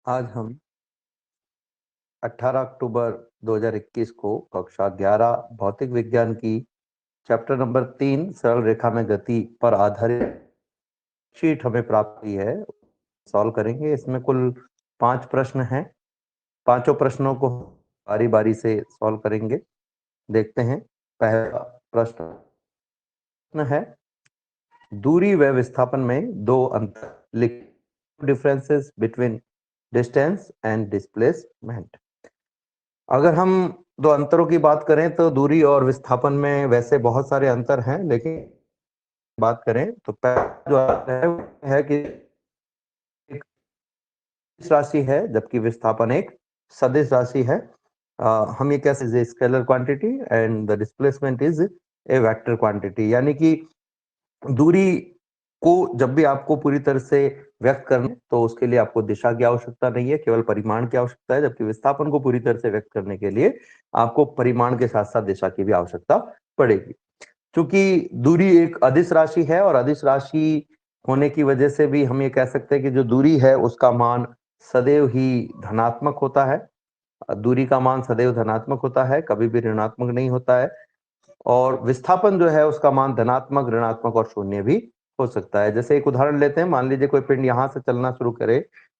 आज हम 18 अक्टूबर 2021 को कक्षा 11 भौतिक विज्ञान की चैप्टर नंबर 3 सरल रेखा में गति पर आधारित शीट हमें प्राप्त हुई है, सॉल्व करेंगे। इसमें कुल 5 प्रश्न हैं। पांचों प्रश्नों को बारी बारी से सॉल्व करेंगे। देखते हैं। पहला प्रश्न है, दूरी व विस्थापन में दो अंतर लिखिए। Differences between distance and displacement. अगर हम दो अंतरों की बात करें तो दूरी और विस्थापन में वैसे बहुत सारे अंतर हैं, लेकिन बात करें तो पहला जो अंतर है वो है कि एक सदिश राशि है जबकि विस्थापन एक सदिश राशि है। हम ये कह सकते हैं scalar quantity and the displacement is a vector quantity, यानी कि दूरी को जब भी आपको पूरी तरह से व्यक्त करना है तो उसके लिए आपको दिशा की आवश्यकता नहीं है, केवल परिमाण की आवश्यकता है। जबकि विस्थापन को पूरी तरह से व्यक्त करने के लिए आपको परिमाण के साथ साथ दिशा की भी आवश्यकता पड़ेगी। चूंकि दूरी एक अदिश राशि है और अदिश राशि होने की वजह से भी हम ये कह सकते हैं कि जो दूरी है उसका मान सदैव ही धनात्मक होता है। दूरी का मान सदैव धनात्मक होता है, कभी भी ऋणात्मक नहीं होता है। और विस्थापन जो है उसका मान धनात्मक, ऋणात्मक और शून्य भी हो सकता है। जैसे एक उदाहरण लेते हैं, मान लीजिए कोई पिंड यहां से चलना शुरू करे,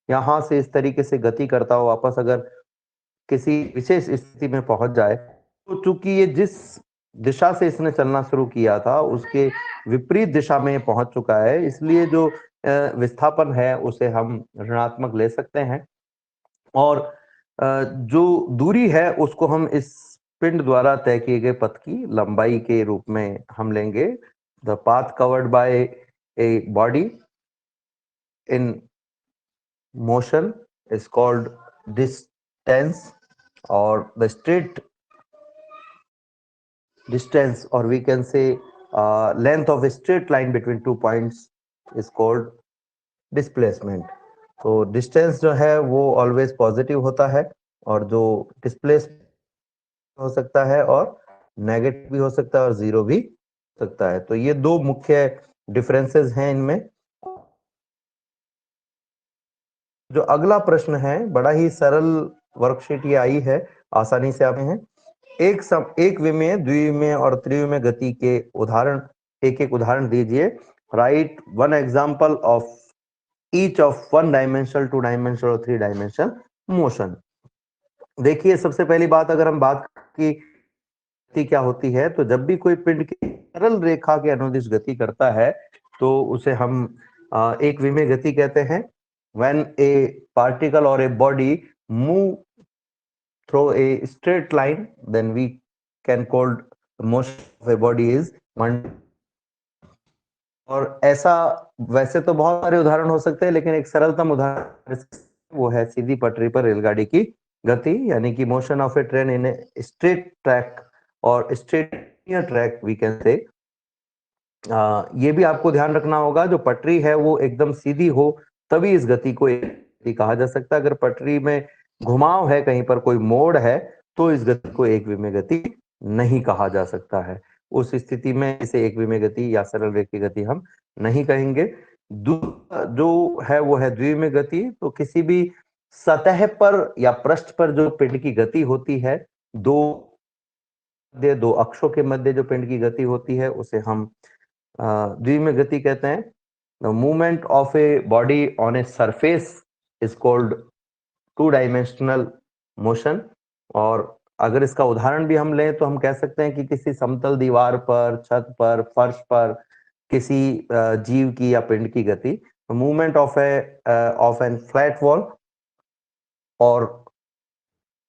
यहां से इस तरीके से गति करता हो, वापस अगर किसी विशेष स्थिति में पहुंच जाए तो चूंकि ये जिस दिशा से इसने चलना शुरू किया था उसके विपरीत दिशा में पहुंच चुका है, इसलिए जो विस्थापन है उसे हम ऋणात्मक ले सकते हैं। और जो दूरी है उसको हम इस पिंड द्वारा तय किए गए पथ की लंबाई के रूप में हम लेंगे। The path covered by a body in motion is called distance, और the straight distance, or we can say length of a straight line between 2 points is called displacement। तो डिस्टेंस जो है वो ऑलवेज पॉजिटिव होता है, और जो displace हो सकता है और नेगेटिव भी हो सकता है और जीरो भी हो सकता है। तो ये दो मुख्य डिफरेंसेस हैं इनमें। जो अगला प्रश्न है बड़ा ही सरल वर्कशीट ये आई है, आसानी से आते हैं। एक विमीय, द्विविमीय और त्रिविमीय गति के उदाहरण, एक एक उदाहरण दीजिए। Right one example of each of one dimensional, two dimensional और थ्री डायमेंशनल मोशन। देखिए, सबसे पहली बात अगर हम बात की गति क्या होती है, तो जब भी कोई पिंड की सरल रेखा के अनुदिश गति करता है तो उसे हम एक विमीय गति कहते हैं। When a particle or a body move through a straight line, then we can call the motion of a body is one। और ऐसा वैसे तो बहुत सारे उदाहरण हो सकते हैं, लेकिन एक सरलतम उदाहरण वो है सीधी पटरी पर रेलगाड़ी की गति, यानी कि motion of a train in a straight track और straight track we can say. ये भी आपको ध्यान रखना होगा, जो पटरी है वो एकदम सीधी हो तभी इस गति को एक गति कहा जा सकता है। अगर पटरी में घुमाव है, कहीं पर कोई मोड़ है, तो इस गति को एक विमीय गति नहीं कहा जा सकता है। उस स्थिति में इसे एक विमीय गति या सरल रेखीय गति हम नहीं कहेंगे। जो है वो है द्विविमीय गति। तो किसी भी सतह पर या पृष्ठ पर जो पिंड की गति होती है, दो अक्षों के मध्य जो पिंड की गति होती है उसे हम द्विविमीय गति कहते हैं। The movement of a body on a surface is called two dimensional motion. और अगर इसका उदाहरण भी हम लें तो हम कह सकते हैं कि किसी समतल दीवार पर, छत पर, फर्श पर किसी जीव की या पिंड की गति, movement of an flat wall और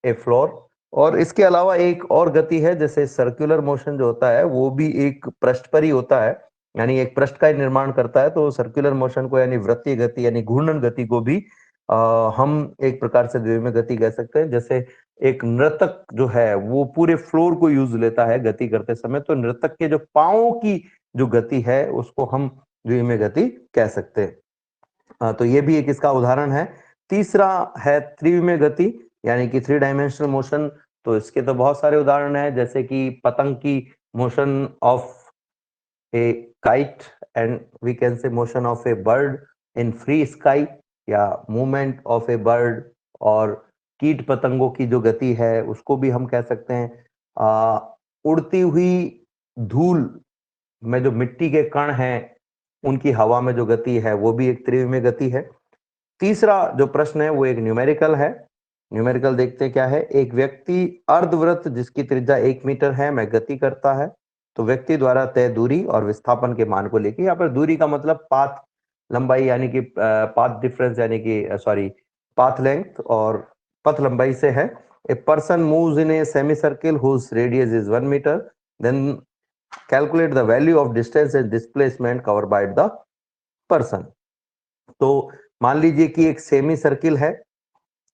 ए फ्लोर। और इसके अलावा एक और गति है, जैसे सर्कुलर मोशन जो होता है वो भी एक पृष्ठ पर ही होता है, यानी एक पृष्ठ का ही निर्माण करता है। तो सर्कुलर मोशन को यानी वृत्तीय गति यानी घूर्णन गति को भी हम एक प्रकार से द्विविमीय गति कह सकते हैं। जैसे एक नर्तक जो है वो पूरे फ्लोर को यूज लेता है गति करते समय, तो नर्तक के जो पांवों की जो गति है उसको हम द्विविमीय गति कह सकते हैं। तो ये भी एक इसका उदाहरण है। तीसरा है त्रिविमीय गति, यानी कि थ्री डायमेंशनल मोशन। तो इसके तो बहुत सारे उदाहरण हैं, जैसे कि पतंग की motion of a kite, and we can say motion of a bird in free sky. या मूवमेंट ऑफ ए बर्ड, और कीट पतंगों की जो गति है उसको भी हम कह सकते हैं। उड़ती हुई धूल में जो मिट्टी के कण हैं उनकी हवा में जो गति है वो भी एक त्रिविमीय गति है। तीसरा जो प्रश्न है वो एक न्यूमेरिकल है। न्यूमेरिकल देखते हैं क्या है। एक व्यक्ति अर्धवृत्त जिसकी त्रिज्या 1 मीटर है में गति करता है, तो व्यक्ति द्वारा तय दूरी और विस्थापन के मान को लेके, यहाँ पर दूरी का मतलब पाथ लंबाई यानी कि पाथ डिफरेंस यानी कि सॉरी पाथ लेंथ और पथ लंबाई से है। A person moves in a semi circle whose radius is 1 metre, then calculate the value of distance and displacement covered by the person. तो मान लीजिए कि एक सेमी सर्किल है,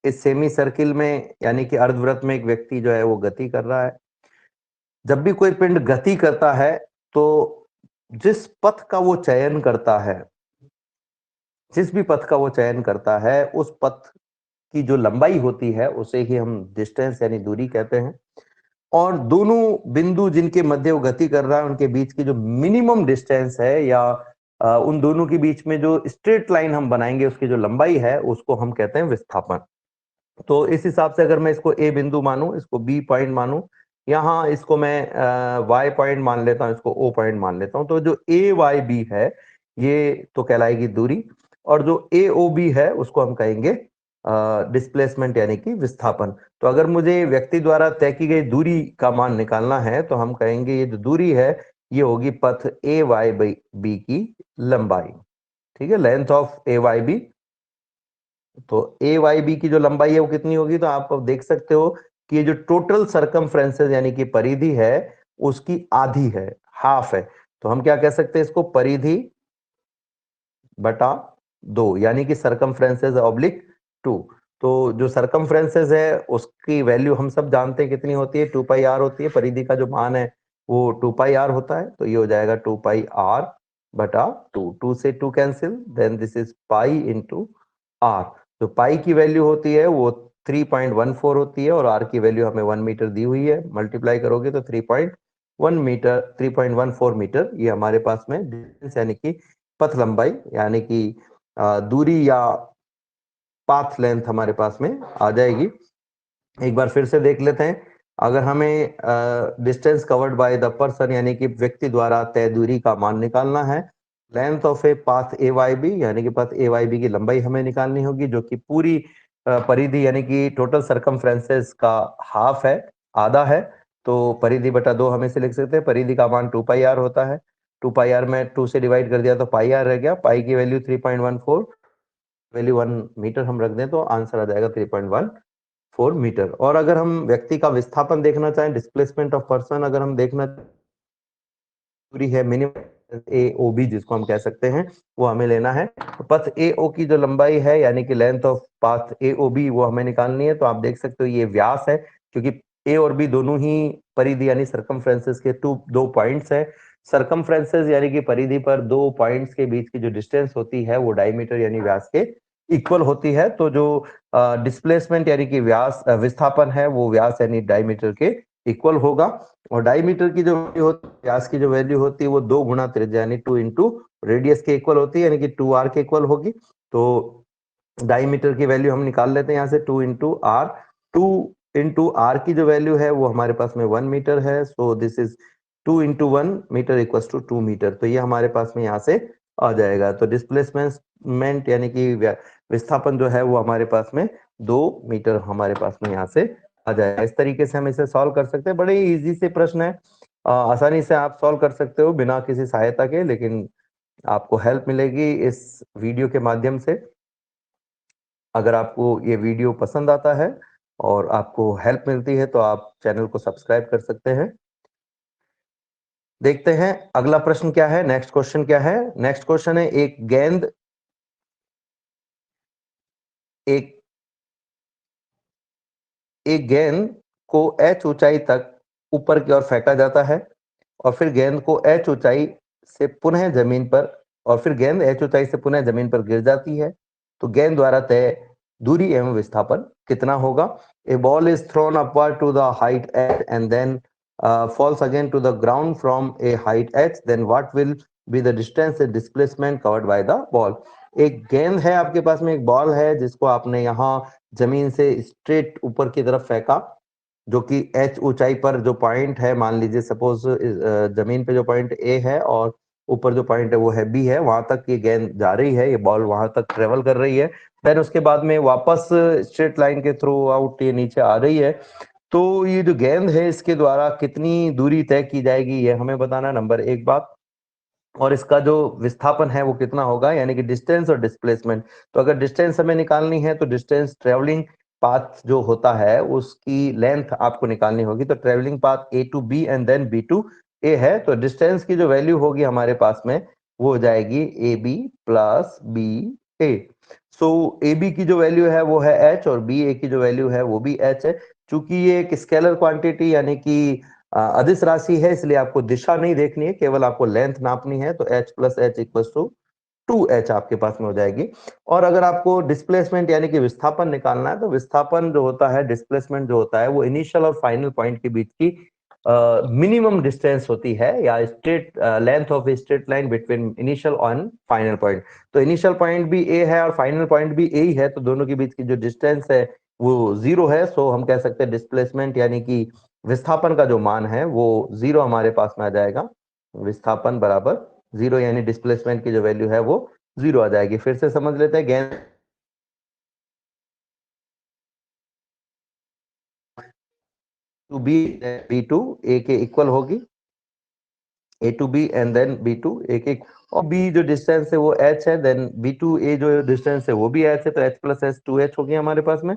इस सेमी सर्किल में यानी कि अर्धवृत्त में एक व्यक्ति जो है वो गति कर रहा है। जब भी कोई पिंड गति करता है तो जिस पथ का वो चयन करता है, जिस भी पथ का वो चयन करता है, उस पथ की जो लंबाई होती है उसे ही हम डिस्टेंस यानी दूरी कहते हैं। और दोनों बिंदु जिनके मध्य वो गति कर रहा है उनके बीच की जो मिनिमम डिस्टेंस है या उन दोनों के बीच में जो स्ट्रेट लाइन हम बनाएंगे उसकी जो लंबाई है उसको हम कहते हैं विस्थापन। तो इस हिसाब से अगर मैं इसको ए बिंदु मानूं, इसको बी पॉइंट मानूं, यहाँ इसको मैं वाई पॉइंट मान लेता हूं, इसको ओ पॉइंट मान लेता हूं, तो जो ए वाई बी है ये तो कहलाएगी दूरी, और जो ए ओ बी है उसको हम कहेंगे डिस्प्लेसमेंट यानी कि विस्थापन। तो अगर मुझे व्यक्ति द्वारा तय की गई दूरी का मान निकालना है तो हम कहेंगे ये जो दूरी है ये होगी पथ ए वाई बी की लंबाई। ठीक है, length of A Y B. तो ए वाई बी की जो लंबाई है वो कितनी होगी, तो आप देख सकते हो कि ये जो टोटल सरकमफ्रेंसेस यानी कि परिधि है उसकी आधी है, हाफ है। तो हम क्या कह सकते हैं इसको, परिधि बटा 2 यानी कि सरकमफ्रेंसेस ऑब्लिक 2। तो जो सरकमफ्रेंसेस है उसकी वैल्यू हम सब जानते हैं कितनी होती है, 2 पाई आर होती है। परिधि का जो मान है वो 2 पाई आर होता है, तो ये हो जाएगा 2 पाई आर बटा 2। 2 से 2 cancel, then this is pi into R. तो पाई की वैल्यू होती है वो 3.14 होती है और आर की वैल्यू हमें 1 मीटर दी हुई है। मल्टीप्लाई करोगे तो 3.1 मीटर 3.14 मीटर ये हमारे पास में डिस्टेंस यानी कि पथ लंबाई यानी कि दूरी या पाथ लेंथ हमारे पास में आ जाएगी। एक बार फिर से देख लेते हैं। अगर हमें distance covered by the person यानी कि व्यक्ति द्वारा तय दूरी का मान निकालना है, length of a path A Y B यानी कि पथ ए वाई बी की लंबाई हमें निकालनी होगी जो कि पूरी परिधि यानी कि टोटल सरकमफ्रेंसेस का हाफ है, आधा है। तो परिधि बटा 2 हम इसे लिख सकते हैं। परिधि का मान 2 पाई आर होता है, 2 पाई आर में 2 से डिवाइड कर दिया तो पाई आर रह गया। पाई की वैल्यू 3.14, वैल्यू 1 मीटर हम रख दें तो आंसर आ जाएगा 3.14 मीटर। और अगर हम व्यक्ति का विस्थापन देखना चाहें, डिस्प्लेसमेंट ऑफ पर्सन अगर हम देखना, दूरी है मिनिमम ए ओ बी जिसको हम कह सकते हैं, वो हमें लेना है। तो पथ ए ओ की जो लंबाई है यानी कि length of path A O B वो हमें निकालनी है। तो आप देख सकते हो ये व्यास है, क्योंकि ए और बी दोनों ही परिधि यानी सरकमफ्रेंसेस के दो पॉइंट्स है। सरकमफ्रेंसेस यानी कि परिधि पर दो पॉइंट्स के बीच की जो डिस्टेंस होती है वो डायमीटर यानी व्यास के इक्वल होती है। तो जो डिस्प्लेसमेंट यानी कि व्यास विस्थापन है वो व्यास यानी डायमीटर के इक्वल होगा। और डायमीटर की जो वैल्यू होती है, व्यास की जो वैल्यू होती है वो 2 गुना त्रिज्या यानी 2 इंटू रेडियस के इक्वल होती है, यानी कि 2r के इक्वल होगी। तो डायमीटर की वैल्यू हम निकाल लेते हैं यहाँ से 2 इंटू आर। 2 इंटू आर की जो वैल्यू है वो हमारे पास में 1 मीटर है। So this is 2 into 1 metre equal to 2 metre. तो ये हमारे पास में यहाँ से आ जाएगा। तो डिस्प्लेसमेंट यानी कि विस्थापन जो है वो हमारे पास में 2 मीटर हमारे पास में यहाँ से आ जाएगा। इस तरीके से हम इसे सॉल्व कर सकते हैं। बड़े ही इजी से प्रश्न है, आसानी से आप सॉल्व कर सकते हो बिना किसी सहायता के, लेकिन आपको हेल्प मिलेगी इस वीडियो के माध्यम से। अगर आपको ये वीडियो पसंद आता है और आपको हेल्प मिलती है तो आप चैनल को सब्सक्राइब कर सकते हैं। देखते हैं अगला प्रश्न क्या है, नेक्स्ट क्वेश्चन क्या है। नेक्स्ट क्वेश्चन है एक गेंद को h ऊंचाई तक ऊपर की ओर फेंका जाता है और फिर गेंद को h ऊंचाई से पुनः जमीन पर और फिर गेंद h ऊंचाई से पुनः जमीन पर गिर जाती है। तो गेंद द्वारा तय दूरी एवं विस्थापन कितना होगा। A ball is thrown upward to the height h and then falls again to the ground from a height h, then what will be the distance and displacement covered by the ball। एक गेंद है आपके पास में, एक ball है जिसको आपने यहाँ जमीन से स्ट्रेट ऊपर की तरफ फेंका, जो कि h ऊंचाई पर जो पॉइंट है, मान लीजिए सपोज जमीन पे जो पॉइंट A है और ऊपर जो पॉइंट है वो है B है, वहां तक ये गेंद जा रही है, ये बॉल वहां तक ट्रेवल कर रही है, देन उसके बाद में वापस स्ट्रेट लाइन के थ्रू आउट ये नीचे आ रही है। तो ये जो गेंद है इसके द्वारा कितनी दूरी तय की जाएगी ये हमें बताना है, नंबर एक बात। और इसका जो विस्थापन है वो कितना होगा, यानी कि डिस्टेंस और डिस्प्लेसमेंट। तो अगर डिस्टेंस हमें निकालनी है तो डिस्टेंस ट्रेवलिंग पाथ जो होता है उसकी लेंथ आपको निकालनी होगी। तो travelling path A to B and then B to A है, तो डिस्टेंस की जो वैल्यू होगी हमारे पास में वो हो जाएगी AB प्लस BA। सो AB की जो वैल्यू है वो है h और BA की जो वैल्यू है वो भी h है। चूंकि ये एक स्केलर क्वांटिटी यानी कि अदिश राशि है, इसलिए आपको दिशा नहीं देखनी है, केवल आपको लेंथ नापनी है। तो h plus H equal to 2h आपके पास में हो जाएगी। और अगर आपको डिस्प्लेसमेंट यानी कि विस्थापन निकालना है, तो विस्थापन जो होता है, डिस्प्लेसमेंट जो होता है, वो इनिशियल और फाइनल पॉइंट के बीच की मिनिमम डिस्टेंस होती है, या straight length of straight line between initial and final point. तो इनिशियल पॉइंट भी A है और फाइनल पॉइंट भी A ही है, तो दोनों के बीच की जो डिस्टेंस है वो 0 है। सो हम कह सकते हैं डिस्प्लेसमेंट यानी कि विस्थापन का जो मान है वो 0 हमारे पास में आ जाएगा। विस्थापन बराबर 0, यानी डिस्प्लेसमेंट की जो वैल्यू है वो 0 आ जाएगी। फिर से समझ लेते हैं, गेंद to B B to A के इक्वल होगी, A to B and then B to A के, और B जो डिस्टेंस है वो h है, देन B to A जो डिस्टेंस है वो भी h है, तो h प्लस h 2h हो गया हमारे पास में।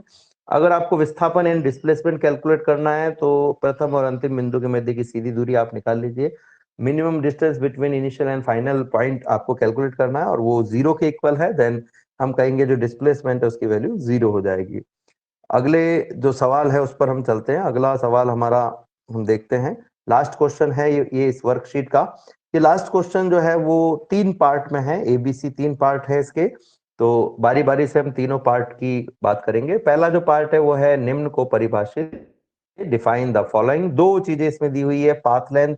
अगर आपको विस्थापन एंड डिस्प्लेसमेंट कैलकुलेट करना है तो प्रथम और अंतिम बिंदु के मध्य की सीधी दूरी आप निकाल लीजिए। Minimum distance between initial and final point आपको कैलकुलेट करना है और वो 0 के इक्वल है, देन हम कहेंगे जो डिस्प्लेसमेंट है उसकी वैल्यू 0 हो जाएगी। अगले जो सवाल है उस पर हम चलते हैं। अगला सवाल हमारा हम देखते हैं, लास्ट क्वेश्चन है ये इस वर्कशीट का। ये लास्ट क्वेश्चन जो है वो 3 पार्ट में है, ABC 3 पार्ट है इसके। तो बारी बारी से हम तीनों पार्ट की बात करेंगे। पहला जो पार्ट है वो है निम्न को परिभाषित, डिफाइन द फॉलोइंग। दो चीजें इसमें दी हुई है, पाथ लेंथ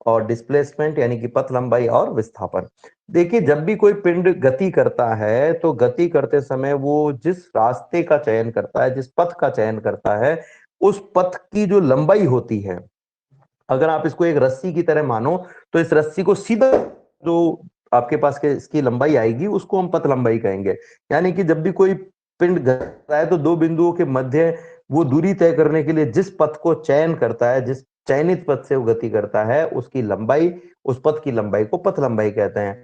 और डिस्प्लेसमेंट यानी कि पथ लंबाई और विस्थापन। देखिए, जब भी कोई पिंड गति करता है तो गति करते समय वो जिस रास्ते का चयन करता है, जिस पथ का चयन करता है, उस पथ की जो लंबाई होती है, अगर आप इसको एक रस्सी की तरह मानो तो इस रस्सी को सीधा जो आपके पास के इसकी लंबाई आएगी उसको हम पथ लंबाई कहेंगे। यानी कि जब भी कोई पिंड घूमता है तो दो बिंदुओं के मध्य वो दूरी तय करने के लिए जिस पथ को चयन करता है, जिस चयनित पथ से वो गति करता है, उसकी लंबाई, उस पथ की लंबाई को पथ लंबाई कहते हैं।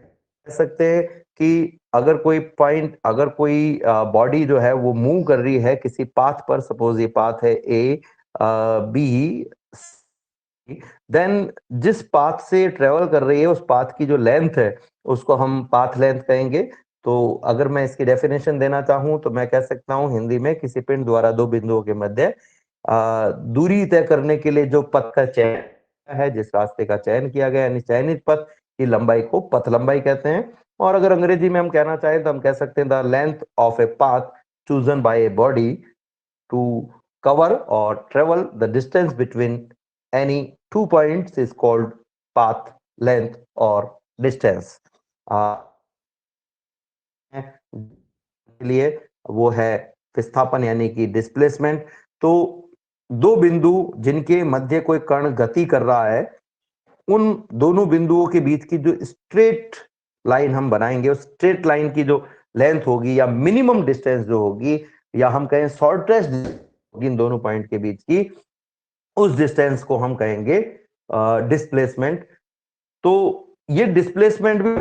कह सकते हैं कि अगर कोई पॉइंट, अगर कोई बॉडी जो है वो मूव कर रही है किसी पाथ पर, सपोज ये पाथ है ए बी, देन जिस पाथ से ट्रेवल कर रही है उस पाथ की जो लेंथ है उसको हम पाथ लेंथ कहेंगे। तो अगर मैं इसकी डेफिनेशन देना चाहूं तो मैं कह सकता हूं हिंदी में, किसी पिंड द्वारा दो बिंदुओं के मध्य दूरी तय करने के लिए जो पथ का चयन है, जिस रास्ते का चयन किया गया, यानी चयनित पथ की लंबाई को पथ लंबाई कहते हैं। और अगर अंग्रेजी में हम कहना चाहें तो हम कह सकते हैं the length of a path chosen bye a body to cover or travel the distance between any two points is called path length or distance। के लिए वो है विस्थापन यानी कि डिस्प्लेसमेंट। तो दो बिंदु जिनके मध्य कोई कण गति कर रहा है, उन दोनों बिंदुओं के बीच की जो स्ट्रेट लाइन हम बनाएंगे, उस स्ट्रेट लाइन की जो लेंथ होगी या मिनिमम डिस्टेंस जो होगी, या हम कहें शॉर्टेस्ट होगी इन दोनों पॉइंट के बीच की, उस डिस्टेंस को हम कहेंगे डिस्प्लेसमेंट। तो ये डिस्प्लेसमेंट भी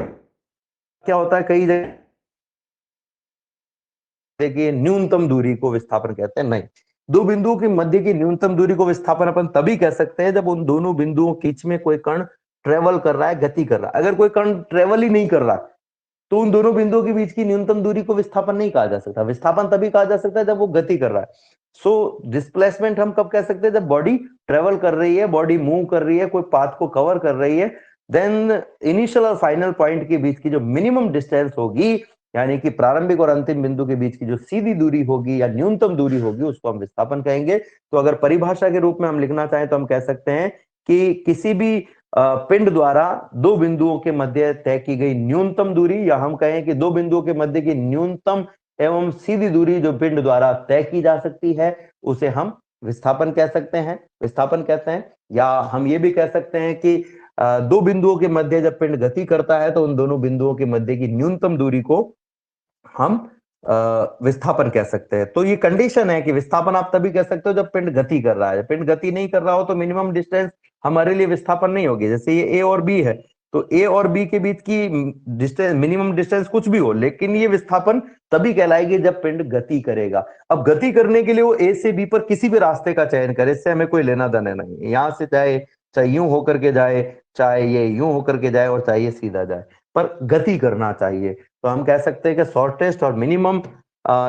क्या होता है, कई जगह देखिए न्यूनतम दूरी को विस्थापन कहते हैं, नहीं, दो बिंदुओं के मध्य की न्यूनतम दूरी को विस्थापन अपन तभी कह सकते हैं जब उन दोनों बिंदुओं के बीच में कोई कण ट्रेवल कर रहा है, गति कर रहा है। अगर कोई कण ट्रेवल ही नहीं कर रहा तो उन दोनों बिंदुओं के बीच की न्यूनतम दूरी को विस्थापन नहीं कहा जा सकता। विस्थापन तभी कहा जा सकता है जब वो गति कर रहा है। सो डिस्प्लेसमेंट हम कब कह सकते हैं, जब बॉडी ट्रेवल कर रही है, बॉडी मूव कर रही है, कोई पाथ को कवर कर रही है, देन इनिशियल और फाइनल पॉइंट के बीच की जो मिनिमम डिस्टेंस होगी, यानी कि प्रारंभिक और अंतिम बिंदु के बीच की जो सीधी दूरी होगी या न्यूनतम दूरी होगी, उसको हम विस्थापन कहेंगे। तो अगर परिभाषा के रूप में हम लिखना चाहें तो हम कह सकते हैं कि किसी भी पिंड द्वारा दो बिंदुओं के मध्य तय की गई न्यूनतम दूरी, या हम कहें कि दो बिंदुओं के मध्य की न्यूनतम एवं सीधी दूरी जो पिंड द्वारा तय की जा सकती है, उसे हम विस्थापन कह सकते हैं, विस्थापन कहते हैं। या हम ये भी कह सकते हैं कि दो बिंदुओं के मध्य जब पिंड गति करता है तो उन दोनों बिंदुओं के मध्य की न्यूनतम दूरी को हम विस्थापन कह सकते हैं। तो ये कंडीशन है कि विस्थापन आप तभी कह सकते हो जब पिंड गति कर रहा है। पिंड गति नहीं कर रहा हो तो मिनिमम डिस्टेंस हमारे लिए विस्थापन नहीं होगी। जैसे ये ए और बी है, तो ए और बी के बीच की डिस्टेंस, मिनिमम डिस्टेंस कुछ भी हो, लेकिन ये विस्थापन तभी कहलाएगी जब पिंड गति करेगा। अब गति करने के लिए वो ए से बी पर किसी भी रास्ते का चयन करे, इससे हमें कोई लेना देना नहीं है। यहां से चाहे चाहे यूं होकर के जाए, चाहे ये यूं होकर के जाए, और चाहे ये सीधा जाए, पर गति करना चाहिए। तो हम कह सकते हैं कि शॉर्टेस्ट और मिनिमम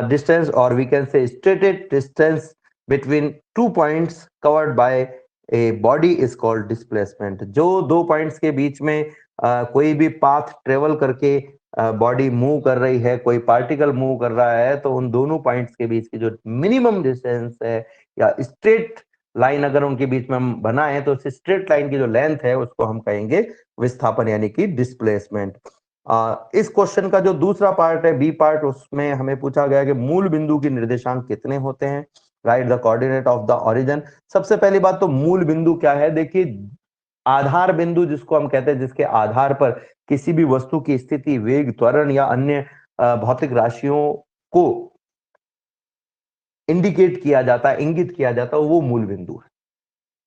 डिस्टेंस, और we can say straight distance between two points covered by a body is called displacement. जो दो पॉइंट्स के बीच में कोई भी पाथ ट्रेवल करके बॉडी मूव कर रही है, कोई पार्टिकल मूव कर रहा है, तो उन दोनों पॉइंट्स के बीच की जो मिनिमम डिस्टेंस है, या स्ट्रेट लाइन अगर उनके बीच में हम बनाए तो उस स्ट्रेट लाइन की जो लेंथ है उसको हम कहेंगे विस्थापन, यानी कि डिस्प्लेसमेंट। इस क्वेश्चन का जो दूसरा पार्ट है, बी पार्ट, उसमें हमें पूछा गया कि मूल बिंदु के निर्देशांक कितने होते हैं, right the coordinate of the origin. सबसे पहली बात तो मूल बिंदु क्या है, देखिए आधार बिंदु जिसको हम कहते हैं, जिसके आधार पर किसी भी वस्तु की स्थिति, वेग, त्वरण या अन्य भौतिक राशियों को इंडिकेट किया जाता है, इंगित किया जाता है, वो मूल बिंदु है।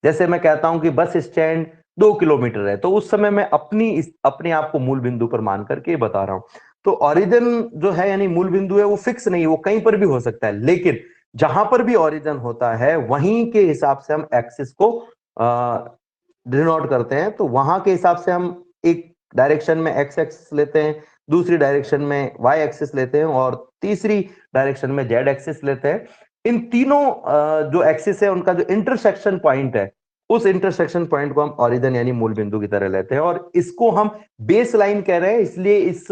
जैसे मैं कहता हूं कि बस स्टैंड 2 किलोमीटर है, तो उस समय मैं अपने आप को मूल बिंदु पर मान करके बता रहा हूं। तो ओरिजिन जो है, यानी मूल बिंदु है, वो फिक्स नहीं, वो कहीं पर भी हो सकता है, लेकिन जहां पर भी ओरिजिन होता है वहीं के हिसाब से हम एक्सिस को डिनोट करते हैं। तो वहां के हिसाब से हम एक डायरेक्शन में एक्स एक्सिस लेते हैं, दूसरी डायरेक्शन में वाई एक्सिस लेते हैं, और तीसरी डायरेक्शन में जेड एक्सिस लेते हैं। इन तीनों जो एक्सिस है उनका जो इंटरसेक्शन पॉइंट है, उस इंटरसेक्शन पॉइंट को हम ओरिजिन यानी मूल बिंदु की तरह लेते हैं, और इसको हम बेस लाइन कह रहे हैं। इसलिए इस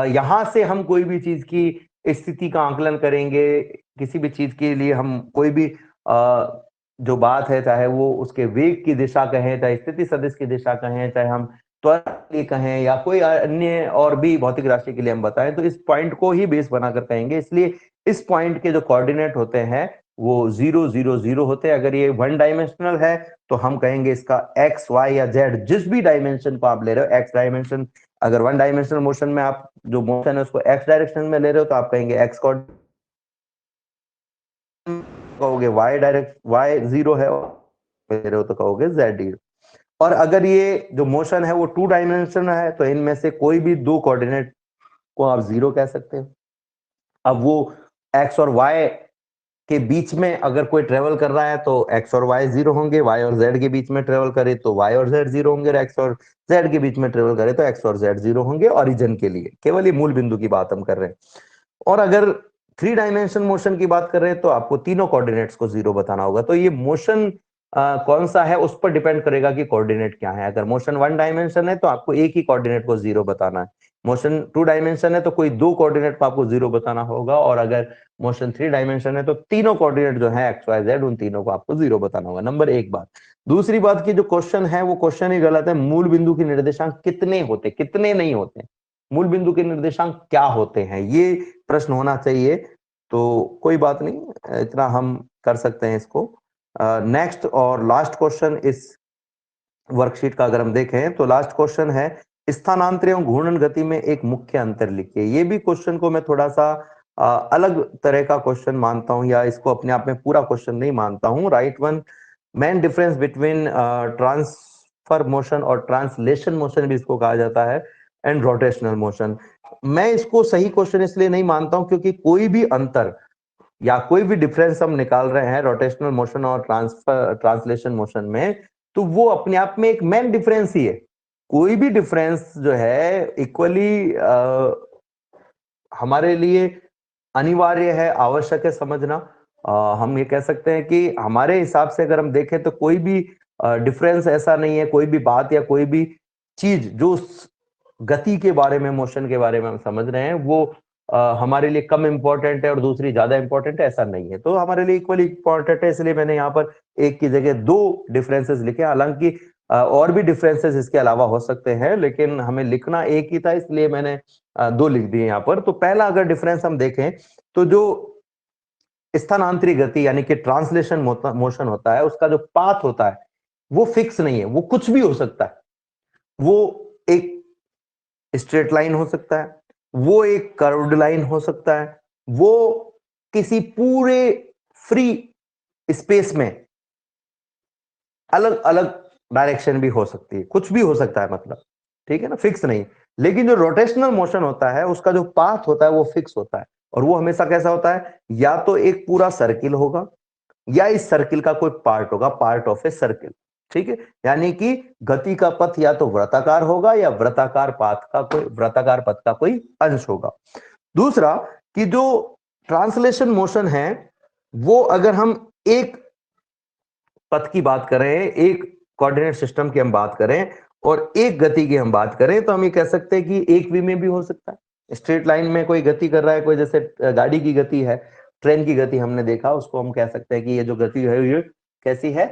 यहां से हम कोई भी चीज की स्थिति का आकलन करेंगे, किसी भी चीज के लिए हम कोई भी जो बात है, चाहे वो उसके वेग की दिशा कहें, चाहे स्थिति सदिश की दिशा कहें, चाहे हम त्वरण के लिए कहें, या कोई अन्य और भी भौतिक राशि के लिए हम बताएं, तो इस पॉइंट को ही बेस बनाकर कहेंगे। इसलिए इस पॉइंट के जो कोऑर्डिनेट होते हैं वो 0 0 0 होते हैं। अगर ये वन डायमेंशनल है तो हम कहेंगे इसका एक्स, वाई या जेड, जिस भी डायमेंशन को आप ले रहे हो, एक्स डायमेंशन, अगर वन डायमेंशनल मोशन में आप जो मोशन है उसको एक्स डायरेक्शन में ले रहे हो तो आप कहेंगे एक्स कोऑर्डिनेट, कहोगे वाई डायरेक्ट, वाई 0 है ले रहे हो तो कहोगे जेड। और अगर ये जो मोशन है वो टू डायमेंशन है तो इनमें से कोई भी दो कोऑर्डिनेट को आप 0 कह सकते हो। अब वो एक्स और वाई के बीच में अगर कोई ट्रेवल कर रहा है तो एक्स और वाई 0 होंगे, वाई और जेड के बीच में ट्रेवल करे तो वाई और जेड 0 होंगे, एक्स और जेड के बीच में ट्रेवल करे तो एक्स और जेड 0 होंगे। ओरिजिन के लिए केवल ये मूल बिंदु की बात हम कर रहे हैं। और अगर 3 डायमेंशन मोशन की बात कर रहे हैं तो आपको तीनों कोऑर्डिनेट्स को 0 बताना होगा। तो ये मोशन कौन सा है उस पर डिपेंड करेगा कि कोऑर्डिनेट क्या है। अगर मोशन 1 डायमेंशन है तो आपको एक ही कोऑर्डिनेट को 0 बताना है, मोशन 2 डायमेंशन है तो कोई दो कोऑर्डिनेट को आपको 0 बताना होगा, और अगर मोशन 3 डायमेंशन है तो तीनों कोऑर्डिनेट जो है एक्स वाई जेड, उन तीनों को आपको 0 बताना होगा। नंबर एक बात। दूसरी बात की जो क्वेश्चन है वो क्वेश्चन ही गलत है। मूल बिंदु के निर्देशांक कितने होते, कितने नहीं होते, मूल बिंदु के निर्देशांक क्या होते हैं, ये प्रश्न होना चाहिए। तो कोई बात नहीं, इतना हम कर सकते हैं इसको। नेक्स्ट और लास्ट क्वेश्चन इस वर्कशीट का अगर हम देखें तो लास्ट क्वेश्चन है, स्थानांतर एवं घूर्णन गति में एक मुख्य अंतर लिखिए। ये भी क्वेश्चन को मैं थोड़ा सा अलग तरह का क्वेश्चन मानता हूं, या इसको अपने आप में पूरा क्वेश्चन नहीं मानता हूं। Right one main difference between transfer motion और ट्रांसलेशन मोशन भी इसको कहा जाता है, एंड रोटेशनल मोशन। मैं इसको सही क्वेश्चन इसलिए नहीं मानता हूं क्योंकि कोई भी अंतर या कोई भी डिफरेंस हम निकाल रहे हैं रोटेशनल मोशन और ट्रांसलेशन मोशन में, तो वो अपने आप में एक मेन डिफरेंस ही है। कोई भी डिफरेंस जो है इक्वली हमारे लिए अनिवार्य है, आवश्यक है समझना। हम ये कह सकते हैं कि हमारे हिसाब से अगर हम देखें तो कोई भी डिफरेंस ऐसा नहीं है, कोई भी बात या कोई भी चीज जो गति के बारे में, मोशन के बारे में हम समझ रहे हैं, वो हमारे लिए कम इंपॉर्टेंट है और दूसरी ज्यादा इंपॉर्टेंट है, ऐसा नहीं है। तो हमारे लिए इक्वली इंपॉर्टेंट है, इसलिए मैंने यहाँ पर एक की जगह दो डिफरेंसेस लिखे। हालांकि और भी डिफरेंसेस इसके अलावा हो सकते हैं, लेकिन हमें लिखना एक ही था, इसलिए मैंने दो लिख दिए यहाँ पर। तो पहला अगर डिफरेंस हम देखें तो जो स्थानांतरित गति यानी कि ट्रांसलेशन मोशन होता है, उसका जो पाथ होता है वो फिक्स नहीं है, वो कुछ भी हो सकता है। वो एक स्ट्रेट लाइन हो सकता है, वो एक कर्व्ड लाइन हो सकता है, वो किसी पूरे फ्री स्पेस में अलग अलग डायरेक्शन भी हो सकती है, कुछ भी हो सकता है, मतलब ठीक है ना, फिक्स नहीं। लेकिन जो रोटेशनल मोशन होता है उसका जो पाथ होता है वो फिक्स होता है, और वो हमेशा कैसा होता है, या तो एक पूरा सर्किल होगा या इस सर्किल का कोई पार्ट होगा, पार्ट ऑफ ए सर्किल। ठीक है, यानी कि गति का पथ या तो वृत्ताकार होगा या वृत्ताकार पथ का कोई अंश होगा। दूसरा कि जो ट्रांसलेशन मोशन है वो अगर हम एक पथ की बात करें, एक कोऑर्डिनेट सिस्टम की हम बात करें और एक गति की हम बात करें, तो हम ये कह सकते हैं कि एक वे में भी हो सकता है। स्ट्रेट लाइन में कोई गति कर रहा है, कोई जैसे गाड़ी की गति है, ट्रेन की गति हमने देखा, उसको हम कह सकते हैं कि ये जो गति है ये कैसी है,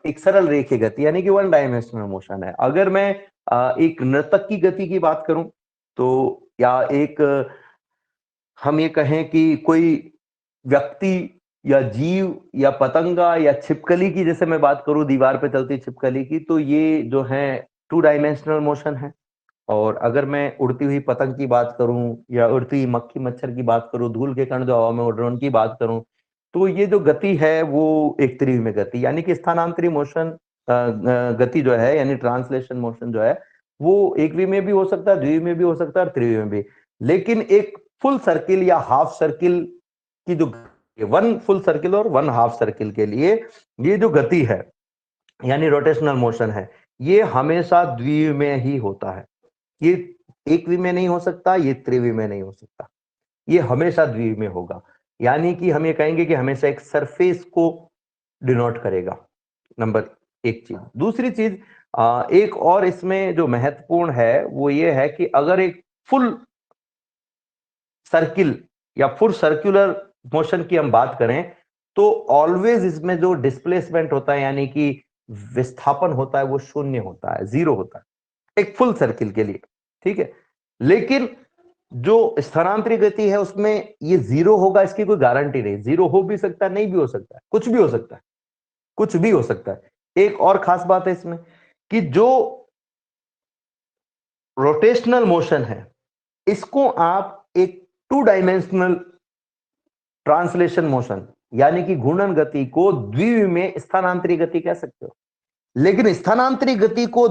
एक सरल रेखीय गति, यानी कि वन डायमेंशनल मोशन है। अगर मैं एक नर्तक की गति की बात करूं तो, या एक हम ये कहें कि कोई व्यक्ति या जीव या पतंगा या छिपकली की जैसे मैं बात करूं, दीवार पे चलती छिपकली की, तो ये जो है टू डायमेंशनल मोशन है। और अगर मैं उड़ती हुई पतंग की बात करूं या उड़ती हुई मक्खी मच्छर की बात करूं, धूल के कण जो हवा में उड़ रहे हैं उनकी बात करूं, तो ये जो गति है वो एक त्रिविमीय गति, यानी कि स्थानांतरित मोशन गति जो है, यानी ट्रांसलेशन मोशन जो है, वो एक वी में भी हो सकता है, द्विवी में भी हो सकता है और त्रिवी में भी। लेकिन एक फुल सर्किल या हाफ सर्किल की जो वन फुल सर्किल और वन हाफ सर्किल के लिए ये जो गति है यानी रोटेशनल मोशन है, ये हमेशा द्विवी में ही होता है। ये एक वी में नहीं हो सकता, ये त्रिवी में नहीं हो सकता, ये हमेशा द्विवी में होगा। यानी कि हम ये कहेंगे कि हमेशा एक सरफेस को डिनोट करेगा, नंबर एक चीज। दूसरी चीज, एक और इसमें जो महत्वपूर्ण है वो ये है कि अगर एक फुल सर्किल या फुल सर्कुलर मोशन की हम बात करें तो ऑलवेज इसमें जो डिस्प्लेसमेंट होता है यानी कि विस्थापन होता है वो शून्य होता है, जीरो होता है एक फुल सर्किल के लिए। ठीक है, लेकिन जो स्थानांतरित गति है उसमें ये जीरो होगा इसकी कोई गारंटी नहीं, जीरो हो भी सकता है, नहीं भी हो सकता है, कुछ भी हो सकता है, कुछ भी हो सकता है। एक और खास बात है इसमें कि जो रोटेशनल मोशन है इसको आप एक टू डायमेंशनल ट्रांसलेशन मोशन यानी कि घूर्णन गति को द्विवी में स्थानांतरित गति कह सकते हो। लेकिन स्थानांतरित गति को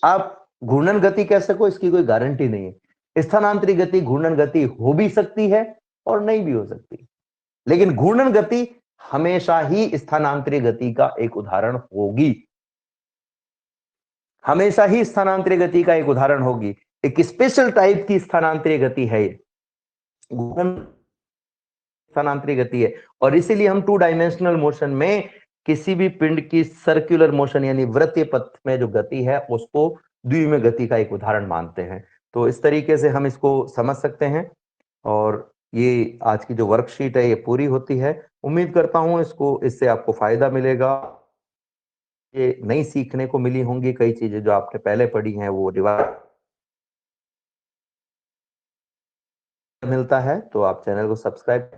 आप घूर्णन गति कह सको इसकी कोई गारंटी नहीं है। स्थानांतरित गति घूर्णन गति हो भी सकती है और नहीं भी हो सकती, लेकिन घूर्णन गति हमेशा ही स्थानांतरित गति का एक उदाहरण होगी, हमेशा ही स्थानांतरित गति का एक उदाहरण होगी। एक स्पेशल टाइप की स्थानांतरित गति है ये, घूर्णन स्थानांतरित गति है। और इसीलिए हम टू डायमेंशनल मोशन में किसी भी पिंड की सर्कुलर मोशन यानी वृत्तीय पथ में जो गति है उसको द्विविमीय गति का एक उदाहरण मानते हैं। तो इस तरीके से हम इसको समझ सकते हैं, और ये आज की जो वर्कशीट है ये पूरी होती है। उम्मीद करता हूं इससे आपको फायदा मिलेगा, ये नई सीखने को मिली होंगी, कई चीजें जो आपने पहले पढ़ी हैं वो रिवाइज मिलता है। तो आप चैनल को सब्सक्राइब